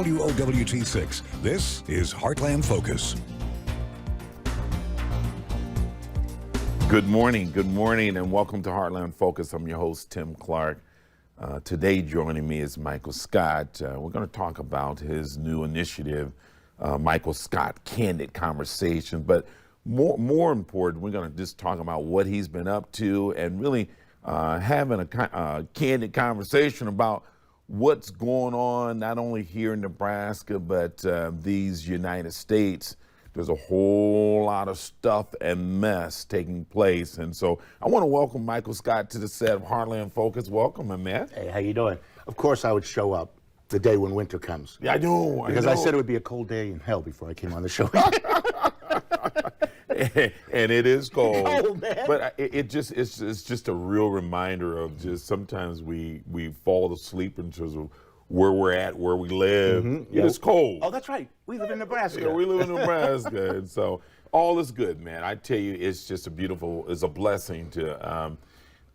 WOWT6. This is Heartland Focus. Good morning, and welcome to Heartland Focus. I'm your host, Tim Clark. Today joining me is Michael Scott. We're going to talk about his new initiative, Michael Scott Candid Conversations. But more important, we're going to just talk about what he's been up to and really having a candid conversation about what's going on, not only here in Nebraska, but these United States. There's a whole lot of stuff and mess taking place. And so I want to welcome Michael Scott to the set of Heartland Focus. Welcome, my man. Hey, how you doing? Of course I would show up the day when winter comes. Yeah, I know. Because I said it would be a cold day in hell before I came on the show. And it is cold. Oh, man. But it's just a real reminder of just sometimes we fall asleep in terms of where we're at, where we live. Mm-hmm. Yeah. It's cold. Oh, that's right. We live in Nebraska. Yeah, we live in Nebraska. And so all is good, man. I tell you, it's just it's a blessing to,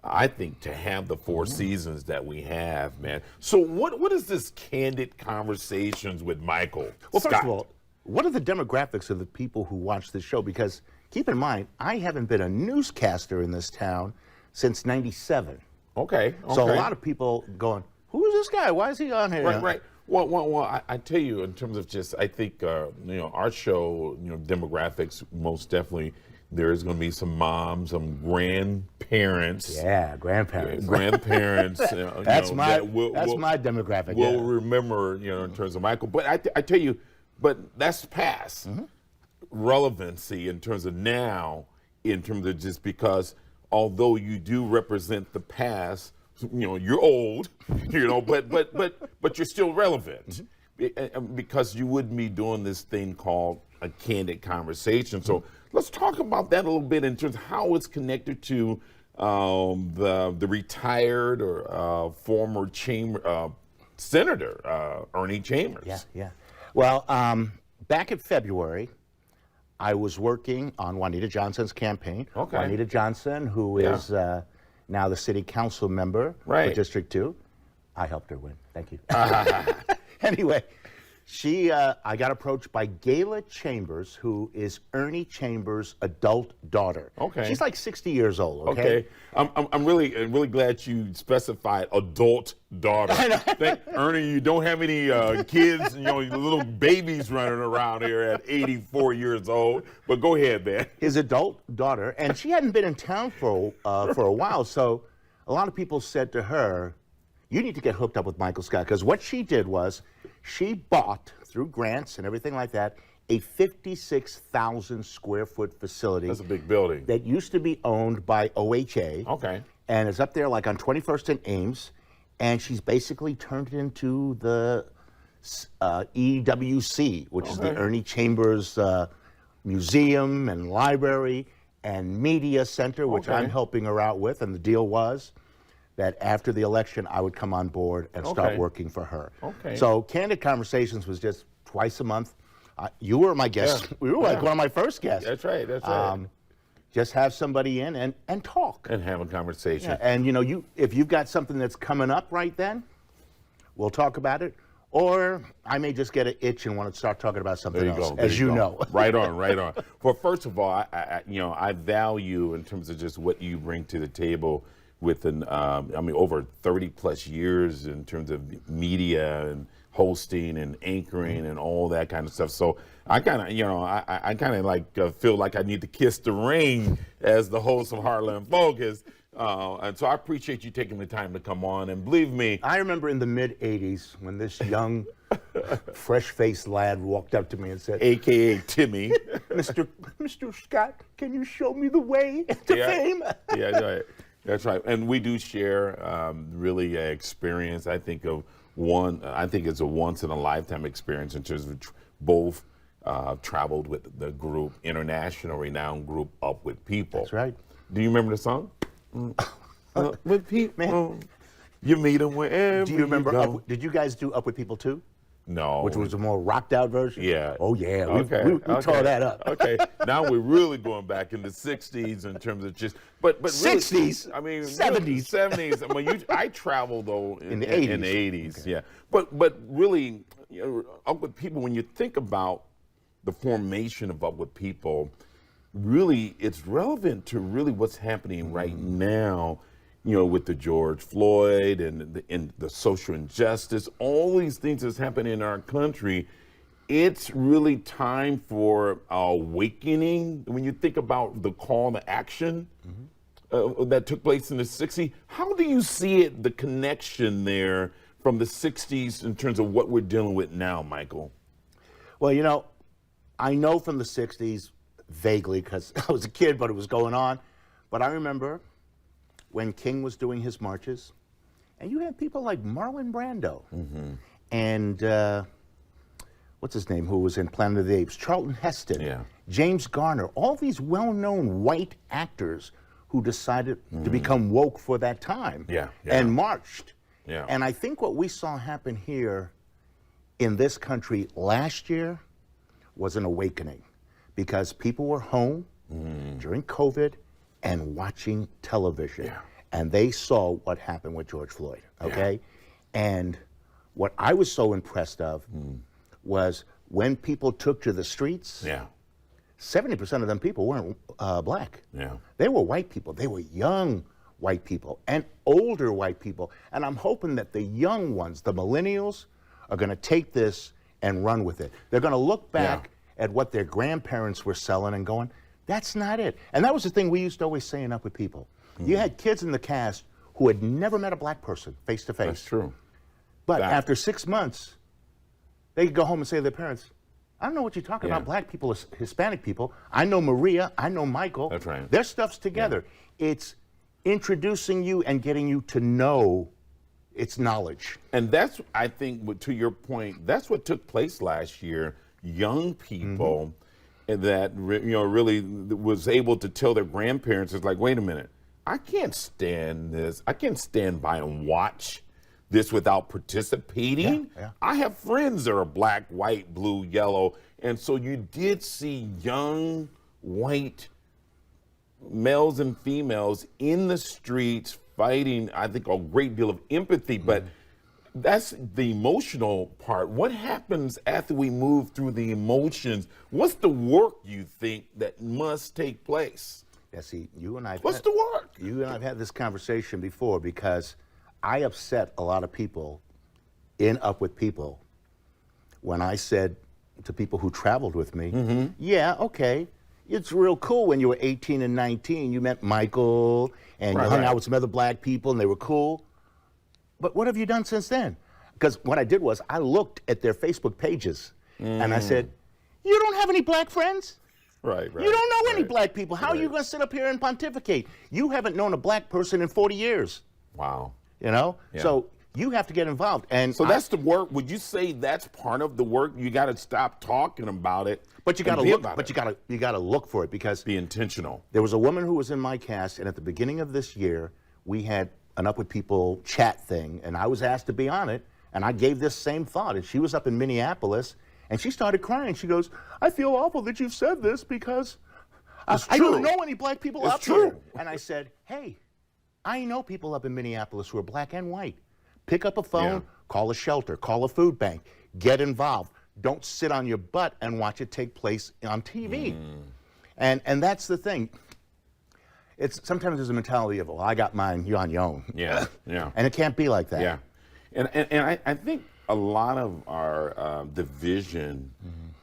I think, to have the four seasons that we have, man. So what is this candid conversations with Michael Well, Scott? first of all, what are the demographics of the people who watch this show? Because keep in mind, I haven't been a newscaster in this town since &97. Okay. So a lot of people going, who is this guy? Why is he on here? Right. Well, I tell you, in terms of just, I think, our show, demographics, most definitely, there is going to be some moms, some grandparents. Yeah, grandparents. Grandparents. That's my demographic. We'll remember, in terms of Michael. But I tell you, but that's past relevancy in terms of now, in terms of just because although you do represent the past, you're old, but you're still relevant because you wouldn't be doing this thing called a candid conversation. So let's talk about that a little bit in terms of how it's connected to the retired or former Senator Ernie Chambers. Yeah. Well, back in February, I was working on Juanita Johnson's campaign. Okay. Juanita Johnson, who is now the city council member for District 2. I helped her win. Thank you. Anyway, I got approached by Gayla Chambers, who is Ernie Chambers' adult daughter. Okay. She's like 60 years old, Okay. I'm really glad you specified adult daughter. I know. Ernie, you don't have any kids, little babies running around here at 84 years old. But go ahead, man. His adult daughter, and she hadn't been in town for a while, so a lot of people said to her, you need to get hooked up with Michael Scott, because what she did was she bought, through grants and everything like that, a 56,000 square foot facility. That's a big building. That used to be owned by OHA. Okay. And it's up there like on 21st and Ames, and she's basically turned it into the EWC, which is the Ernie Chambers Museum and Library and Media Center, which I'm helping her out with, and the deal was that after the election, I would come on board and start working for her. Okay. So Candid Conversations was just twice a month. You were my guest. Yeah. We were like one of my first guests. That's right. Just have somebody in and talk. And have a conversation. Yeah. And if you've got something that's coming up right then, we'll talk about it. Or I may just get an itch and want to start talking about something else, as you know. Right on. Well, first of all, I value in terms of just what you bring to the table with over 30 plus years in terms of media and hosting and anchoring and all that kind of stuff. So I kind of, feel like I need to kiss the ring as the host of Heartland Focus. And so I appreciate you taking the time to come on. And believe me, I remember in the mid 80s when this young, fresh-faced lad walked up to me and said, AKA Timmy, Mr. Scott, can you show me the way to fame? Yeah, right. That's right. And we do share really experience. I think it's a once in a lifetime experience in terms of both traveled with the group, international renowned group Up With People. That's right. Do you remember the song? Up With People. Man. You meet them wherever. Do you remember you go. Did you guys do Up With People too? No. Which was a more rocked out version? Yeah. Oh, yeah. We tore that up. Okay. Now we're really going back in the 60s in terms of just, but really, 60s? I mean, 70s. 70s. I mean, I traveled, though, in the 80s. In the 80s, okay. yeah. But really, Up With People, when you think about the formation of Up With People, really it's relevant to really what's happening right now, with the George Floyd and the social injustice, all these things that's happening in our country. It's really time for awakening. When you think about the call to action that took place in the 60s, how do you see it, the connection there from the 60s in terms of what we're dealing with now, Michael? Well, I know from the 60s vaguely because I was a kid, but it was going on. But I remember when King was doing his marches, and you had people like Marlon Brando and what's his name, who was in Planet of the Apes, Charlton Heston, James Garner, all these well-known white actors who decided to become woke for that time and marched. And I think what we saw happen here in this country last year was an awakening, because people were home during COVID and watching television. And they saw what happened with George Floyd, okay? And what I was so impressed of was when people took to the streets, 70% of them people weren't black. They were white people. They were young white people and older white people. And I'm hoping that the young ones, the millennials, are going to take this and run with it. They're going to look back at what their grandparents were selling and going, that's not it. And that was the thing we used to always say in Up With People. You had kids in the cast who had never met a black person face to face. That's true. But after 6 months, they could go home and say to their parents, I don't know what you're talking about, black people, Hispanic people. I know Maria, I know Michael. That's right. Their stuff's together. It's introducing you and getting you to know its knowledge. And that's, I think, to your point, that's what took place last year. Young people that really was able to tell their grandparents, it's like, wait a minute, I can't stand this. I can't stand by and watch this without participating. I have friends that are black, white, blue, yellow. And so you did see young white males and females in the streets fighting, I think, a great deal of empathy. But that's the emotional part. What happens after we move through the emotions? What's the work you think that must take place? Yeah, see, you and I. What's the work? You and I've had this conversation before, because I upset a lot of people in Up With People when I said to people who traveled with me, yeah, okay, it's real cool when you were 18 and 19, you met Michael and you hung out with some other black people and they were cool. But what have you done since then? Because what I did was I looked at their Facebook pages and I said, you don't have any black friends? You don't know any black people. How are you going to sit up here and pontificate? You haven't known a black person in 40 years. Wow. So you have to get involved. And so that's the work. Would you say that's part of the work? You got to stop talking about it. But you got to look. But you got to look for it, because be intentional. There was a woman who was in my cast, and at the beginning of this year, we had an Up With People chat thing, and I was asked to be on it, and I gave this same thought. And she was up in Minneapolis, and she started crying. She goes, "I feel awful that you've said this because I don't know any black people up here." And I said, "Hey, I know people up in Minneapolis who are black and white. Pick up a phone, call a shelter, call a food bank, get involved. Don't sit on your butt and watch it take place on TV." And that's the thing. It's sometimes there's a mentality of, well, I got mine, you're on your own. And it can't be like that. And I think a lot of our division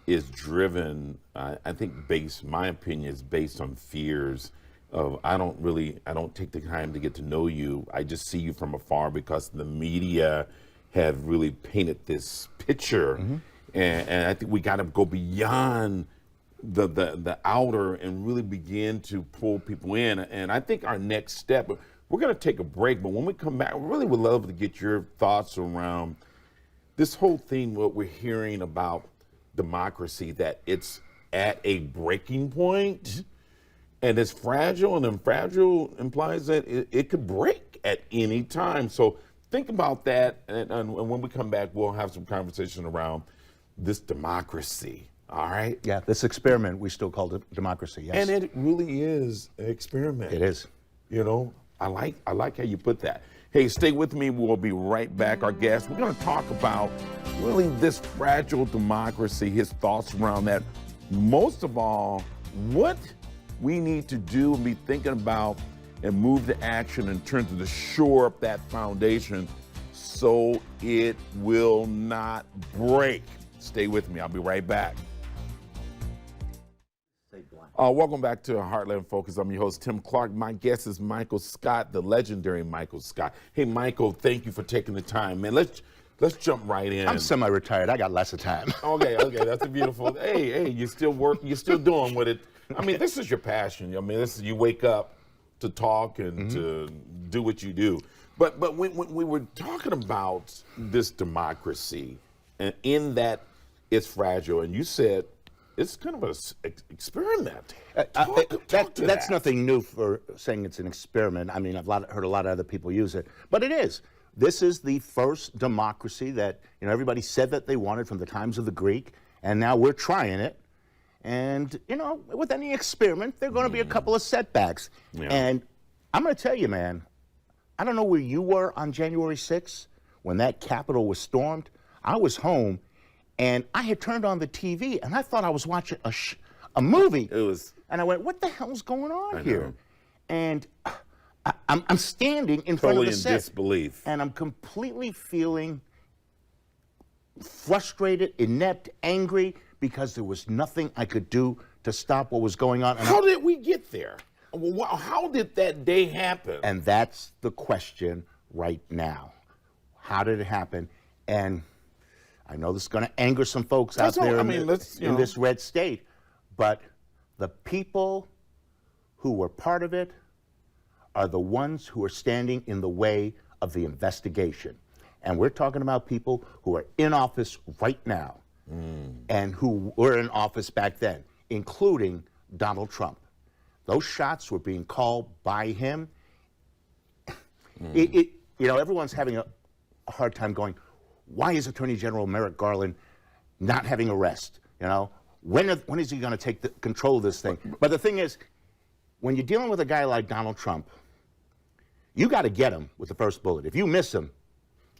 is driven, I think my opinion is based on fears of, I don't take the time to get to know you. I just see you from afar because the media have really painted this picture. And I think we got to go beyond the outer and really begin to pull people in. And I think our next step, we're going to take a break, but when we come back, we really would love to get your thoughts around this whole thing, what we're hearing about democracy, that it's at a breaking point. And it's fragile, and then fragile implies that it could break at any time. So think about that, and when we come back, we'll have some conversation around this democracy, all right? Yeah, this experiment, we still call it democracy, yes. And it really is an experiment. It is. I like how you put that. Hey, stay with me. We'll be right back. Our guest, we're going to talk about really this fragile democracy, his thoughts around that. Most of all, what we need to do and be thinking about and move to action in terms of to shore up that foundation so it will not break. Stay with me. I'll be right back. Welcome back to Heartland Focus. I'm your host, Tim Clark. My guest is Michael Scott, the legendary Michael Scott. Hey, Michael, thank you for taking the time, man. Let's jump right in. I'm semi-retired. I got lots of time. Okay, that's a beautiful. Hey, you still work. You're still doing with it. I mean, this is your passion. I mean, this is you wake up to talk and to do what you do. But when we were talking about this democracy, and in that it's fragile, and you said it's kind of an experiment. That's nothing new for saying it's an experiment. I mean, I've heard a lot of other people use it, but it is. This is the first democracy that everybody said that they wanted from the times of the Greek, and now we're trying it. And with any experiment, there are going to be a couple of setbacks. Yeah. And I'm going to tell you, man, I don't know where you were on January 6th when that Capitol was stormed. I was home. And I had turned on the TV, and I thought I was watching a movie. And I went, what the hell's going on here? And I'm standing in front of the set. Totally in disbelief. And I'm completely feeling frustrated, inept, angry, because there was nothing I could do to stop what was going on. And how did we get there? How did that day happen? And that's the question right now. How did it happen? And I know this is going to anger some folks out there in this red state, but the people who were part of it are the ones who are standing in the way of the investigation. And we're talking about people who are in office right now and who were in office back then, including Donald Trump. Those shots were being called by him. Everyone's having a hard time going, why is Attorney General Merrick Garland not having arrest? When is he going to take control of this thing? But the thing is, when you're dealing with a guy like Donald Trump, you got to get him with the first bullet. If you miss him,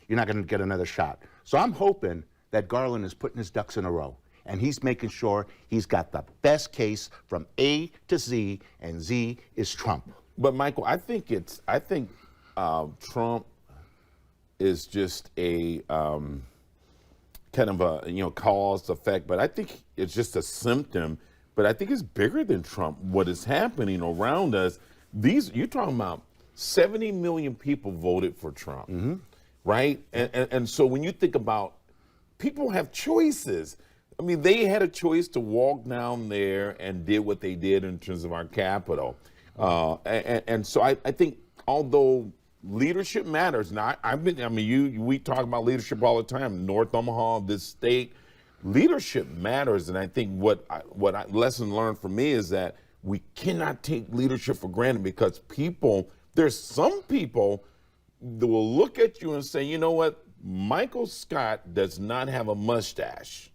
you're not going to get another shot. So I'm hoping that Garland is putting his ducks in a row, and he's making sure he's got the best case from A to Z, and Z is Trump. But Michael, I think Trump is just a kind of a cause effect, but I think it's just a symptom. But I think it's bigger than Trump. What is happening around us? You're talking about 70 million people voted for Trump, right? And so when you think about people have choices. I mean, they had a choice to walk down there and did what they did in terms of our Capitol, and so I think although leadership matters. Now, we talk about leadership all the time. North Omaha, this state, leadership matters. And I think what lesson learned for me is that we cannot take leadership for granted, because there's some people that will look at you and say, you know what, Michael Scott does not have a mustache.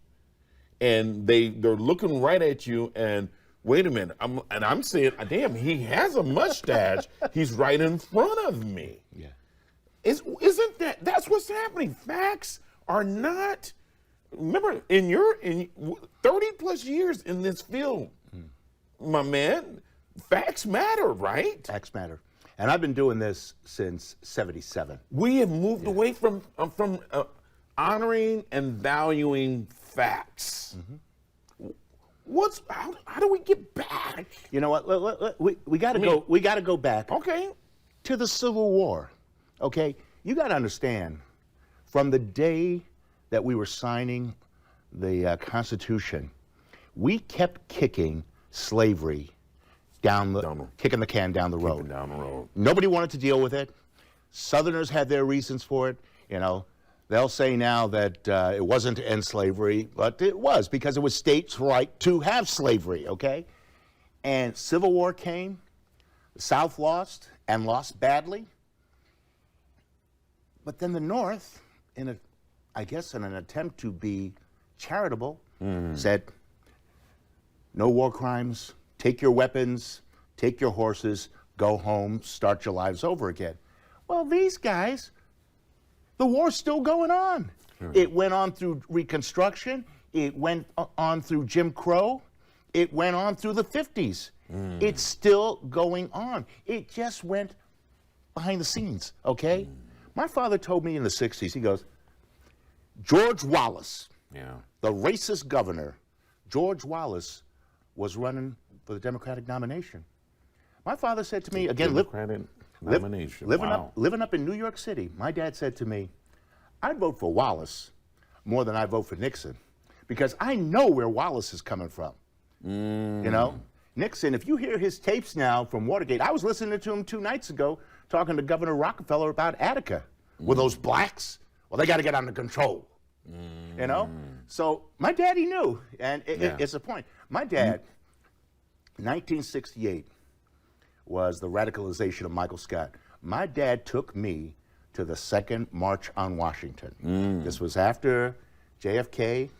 And they're looking right at you and, wait a minute, I'm saying, damn, he has a mustache. He's right in front of me. Yeah. Isn't that's what's happening? Facts are not, remember, in 30 plus years in this field, my man, facts matter, right? Facts matter. And I've been doing this since '77. We have moved away from honoring and valuing facts. How do we get back? You know what? We got to go. We got to go back. Okay. To the Civil War. Okay. You got to understand, from the day that we were signing the Constitution, we kept kicking slavery kicking the can down the road. Down the road. Nobody wanted to deal with it. Southerners had their reasons for it. They'll say now that it wasn't to end slavery, but it was, because it was states' right to have slavery, okay? And Civil War came, the South lost, and lost badly. But then the North, in an attempt to be charitable, said, no war crimes, take your weapons, take your horses, go home, start your lives over again. Well, these guys, the war's still going on. It went on through Reconstruction. It went on through Jim Crow. It went on through the 50s. It's still going on. It just went behind the scenes, okay? My father told me in the 60s, he goes, George Wallace, the racist governor, George Wallace was running for the Democratic nomination. My father said to me, again, living up in New York City, my dad said to me, I'd vote for Wallace more than I vote for Nixon because I know where Wallace is coming from. You know? Nixon, if you hear his tapes now from Watergate, I was listening to him 2 nights ago talking to Governor Rockefeller about Attica. Were those blacks? Well, they got to get under control. You know? So my daddy knew, and it's a point. My dad, 1968, was the radicalization of Michael Scott. My dad took me to the Second March on Washington. This was after JFK,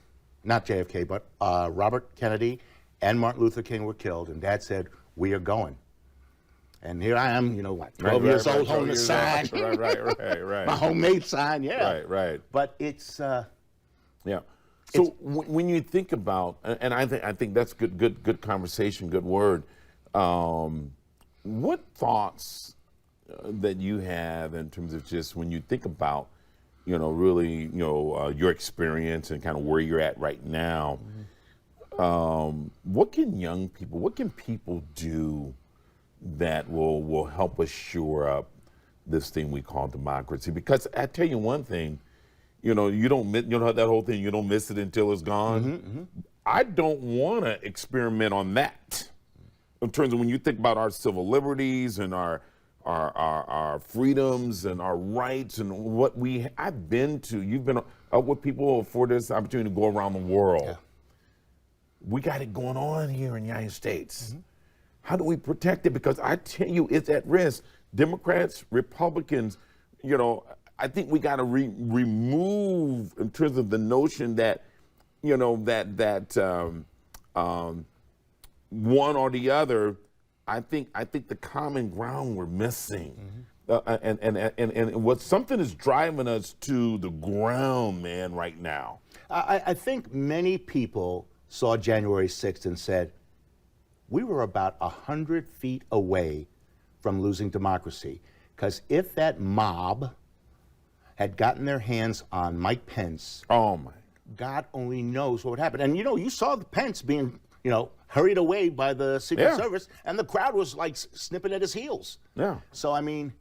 not JFK, but Robert Kennedy and Martin Luther King were killed, and Dad said, we are going. And here I am, 12 years old, holding the sign. Right. My homemade sign, yeah. Right. But it's... yeah. So when you think about, and I think that's good conversation, good word. What thoughts that you have in terms of just when you think about, really, your experience and kind of where you're at right now? What can people do that will help us shore up this thing we call democracy? Because I tell you one thing, you don't that whole thing, you don't miss it until it's gone. I don't want to experiment on that in terms of when you think about our civil liberties and our freedoms and our rights and what I've been to. You've been out with people for this opportunity to go around the world. Yeah. We got it going on here in the United States. How do we protect it? Because I tell you, it's at risk. Democrats, Republicans, I think we got to remove in terms of the notion that, one or the other. I think the common ground we're missing, and what something is driving us to the ground, man, right now. I think many people saw January 6th and said, we were about 100 feet away from losing democracy. Because if that mob had gotten their hands on Mike Pence, God only knows what would happen. And you saw the Pence being, hurried away by the Secret Service, and the crowd was like snipping at his heels. Yeah. So, I mean,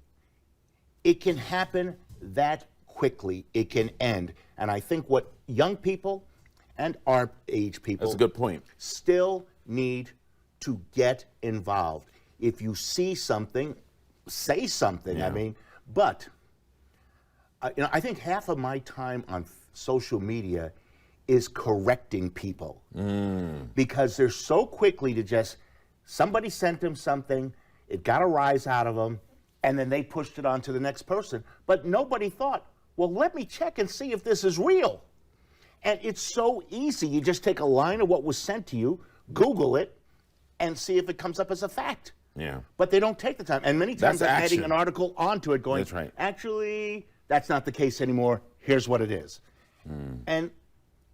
it can happen that quickly. It can end. And I think what young people and our age people, that's a good point, still need to get involved. If you see something, say something. Yeah. I mean, but I think half of my time on social media is correcting people because they're so quickly to just, somebody sent them something, it got a rise out of them, and then they pushed it on to the next person. But nobody thought, well, let me check and see if this is real. And it's so easy. You just take a line of what was sent to you, Google it, and see if it comes up as a fact. Yeah. But they don't take the time. And many times they're adding an article onto it going, actually, that's not the case anymore. Here's what it is.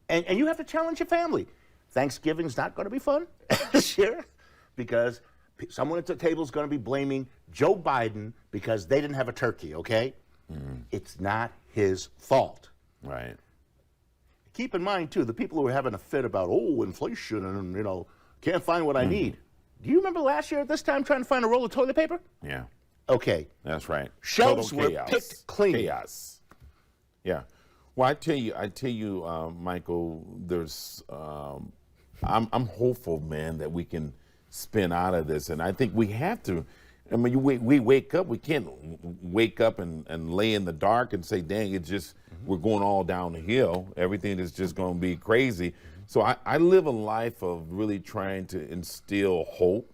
And you have to challenge your family. Thanksgiving's not going to be fun this year because someone at the table is going to be blaming Joe Biden because they didn't have a turkey, okay? It's not his fault. Right. Keep in mind, too, the people who are having a fit about, inflation and, can't find what I need. Do you remember last year at this time trying to find a roll of toilet paper? Yeah. Okay. That's right. Shelves were picked clean. Chaos. Yeah. Well, I tell you, Michael, there's, I'm hopeful, man, that we can spin out of this. And I think we have to. I mean, we wake up, we can't wake up and lay in the dark and say, dang, it's just, we're going all down the hill. Everything is just going to be crazy. So I live a life of really trying to instill hope.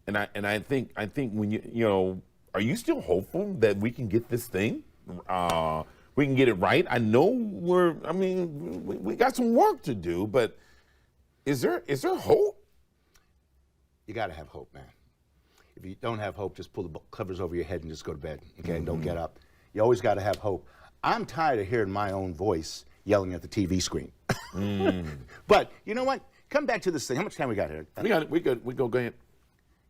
And I think when are you still hopeful that we can get this thing? We can get it right? I know we got some work to do, but is there hope? You got to have hope, man. if you don't have hope, just pull the covers over your head and just go to bed, okay, and don't get up. You always got to have hope. I'm tired of hearing my own voice yelling at the TV screen. But you know what? Come back to this thing. How much time we got here? We go ahead.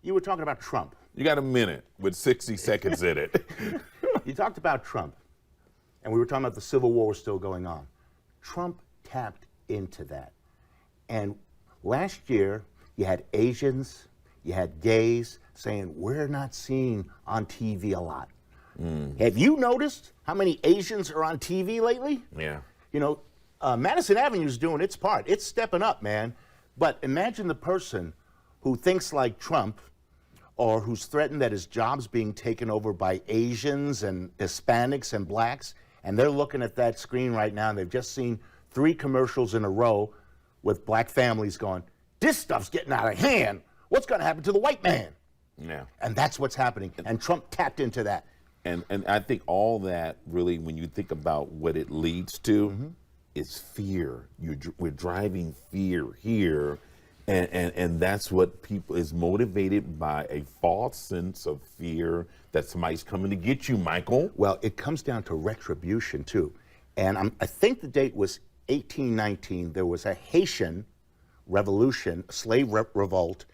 You were talking about Trump. You got a minute with 60 seconds in it. You talked about Trump, and we were talking about the Civil War was still going on. Trump tapped into that. And last year, you had Asians, you had gays saying, we're not seen on TV a lot. Have you noticed how many Asians are on TV lately? Yeah. You know, Madison Avenue's doing its part. It's stepping up, man. But imagine the person who thinks like Trump or who's threatened that his job's being taken over by Asians and Hispanics and blacks, and they're looking at that screen right now, and they've just seen 3 commercials in a row with black families going, this stuff's getting out of hand. What's going to happen to the white man? Yeah. And that's what's happening. And Trump tapped into that. And I think all that really, when you think about what it leads to, is fear. We're driving fear here, and that's what people is motivated by, a false sense of fear that somebody's coming to get you, Michael. Well, it comes down to retribution too, and I think the date was 1819. There was a Haitian revolution, slave revolt,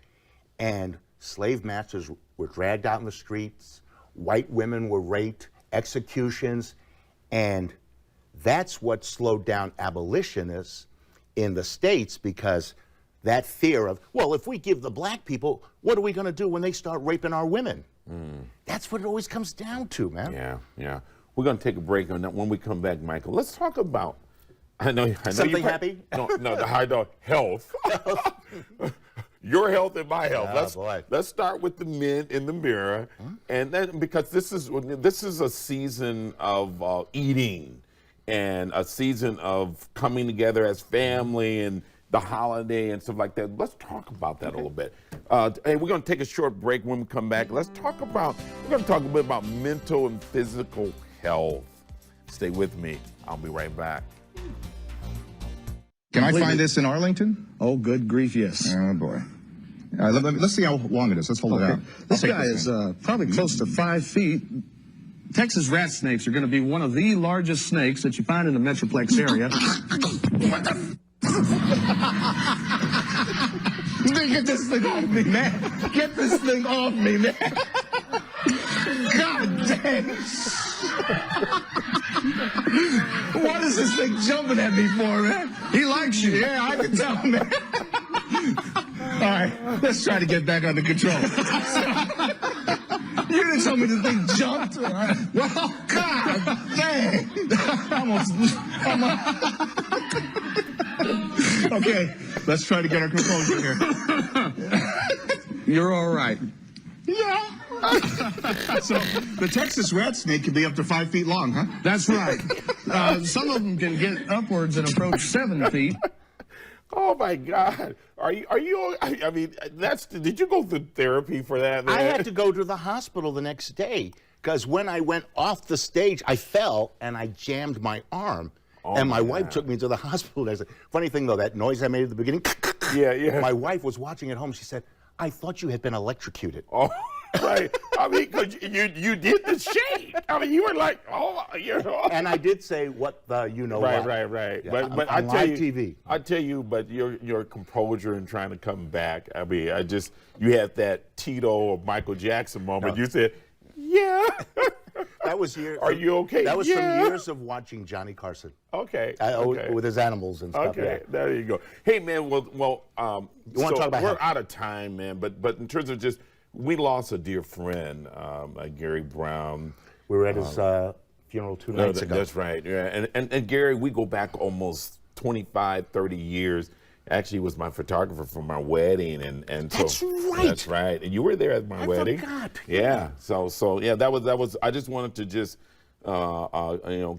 and slave masters were dragged out in the streets. White women were raped, executions, and that's what slowed down abolitionists in the States, because that fear of, well, if we give the black people, what are we going to do when they start raping our women? That's what it always comes down to, man. Yeah. We're going to take a break on that. When we come back, Michael, let's talk about, I know something happy? No, health. Your health and my health. Let's start with the men in the mirror, and then because this is a season of eating, and a season of coming together as family and the holiday and stuff like that. Let's talk about that a little bit. Hey, we're going to take a short break. When we come back, we're going to talk a bit about mental and physical health. Stay with me. I'll be right back. Can I find this in Arlington? Oh, good grief, yes. Oh, boy. Let's see how long it is. Let's hold it out. This guy is probably close to 5 feet. Texas rat snakes are going to be one of the largest snakes that you find in the Metroplex area. What the? Get this thing off me, man. Get this thing off me, man. God dang. What is this thing jumping at me for, man? He likes you. Yeah, I can tell, man. All right, let's try to get back under control. You didn't tell me the thing jumped. Well, God dang. Okay, let's try to get our composure here. You're all right. Yeah. So the Texas rat snake can be up to 5 feet long, huh? That's right. Some of them can get upwards and approach 7 feet. Oh my God! Are you? I mean, Did you go through therapy for that, man? I had to go to the hospital the next day because when I went off the stage, I fell and I jammed my arm. And my wife took me to the hospital. Funny thing though, that noise I made at the beginning. Yeah. My wife was watching at home. She said, "I thought you had been electrocuted." Oh, right. I mean, because you did the shake. I mean, you were like, oh, you know. And I did say, "What the you know Right, what?" right. Yeah, But on I tell live you, TV. I tell you, but your composure and trying to come back. I mean, you had that Tito or Michael Jackson moment. No. You said, "Yeah." That was years. Are you okay? That was Yeah. from years of watching Johnny Carson. Okay. With his animals and stuff. Okay, Yeah. there you go. Hey, man. Well, You wanna talk about we're health? out of time, man. But in terms of we lost a dear friend, Gary Brown. We were at his funeral 2 nights ago. That's right. Yeah, and Gary, we go back almost 25, 30 years. Actually, was my photographer for my wedding, and so That's right. That's right. And you were there at my wedding. forgot. Yeah. So yeah, that was. I just wanted to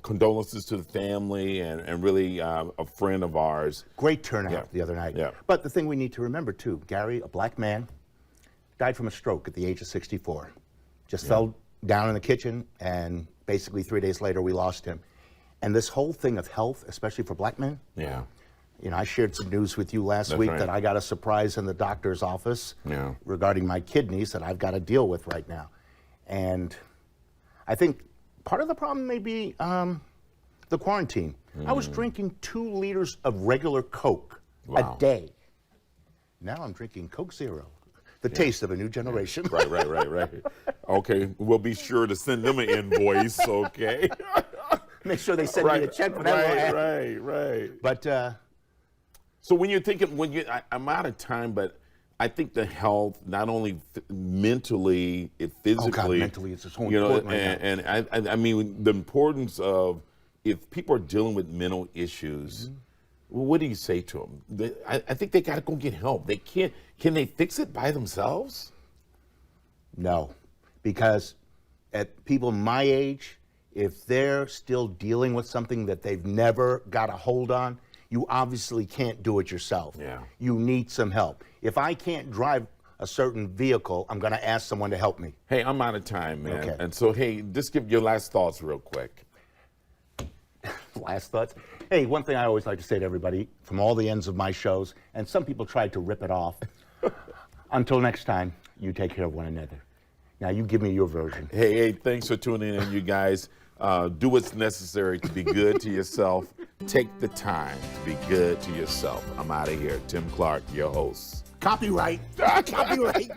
condolences to the family and really a friend of ours. Great turnout the other night. Yeah. But the thing we need to remember too, Gary, a black man, died from a stroke at the age of 64. Just fell down in the kitchen, and basically 3 days later we lost him. And this whole thing of health, especially for black men, Yeah. You know, I shared some news with you last That's week right. that I got a surprise in the doctor's office Yeah. regarding my kidneys that I've got to deal with right now. And I think part of the problem may be the quarantine. I was drinking 2 liters of regular Coke Wow. a day. Now I'm drinking Coke Zero, the taste of a new generation. Right. Okay, we'll be sure to send them an invoice, okay? Make sure they send me a check for that. little ad. Right. But So when you're thinking, I'm out of time, but I think the health, not only mentally, physically. mentally it's so you know, important right now. and I mean the importance of if people are dealing with mental issues. Well, what do you say to them? I think they got to go get help. They can't. Can they fix it by themselves? no, because at people my age, if they're still dealing with something that they've never got a hold on, you obviously can't do it yourself. Yeah. You need some help. If I can't drive a certain vehicle, I'm going to ask someone to help me. Hey, I'm out of time, man. Okay. And so, hey, just give your last thoughts real quick. Last thoughts. Hey, one thing I always like to say to everybody from all the ends of my shows, and some people tried to rip it off. Until next time, you take care of one another. Now you give me your version. Hey, thanks for tuning in, you guys. Do what's necessary to be good to yourself. Take the time to be good to yourself. I'm out of here. Tim Clark, your host. Copyright. Copyright.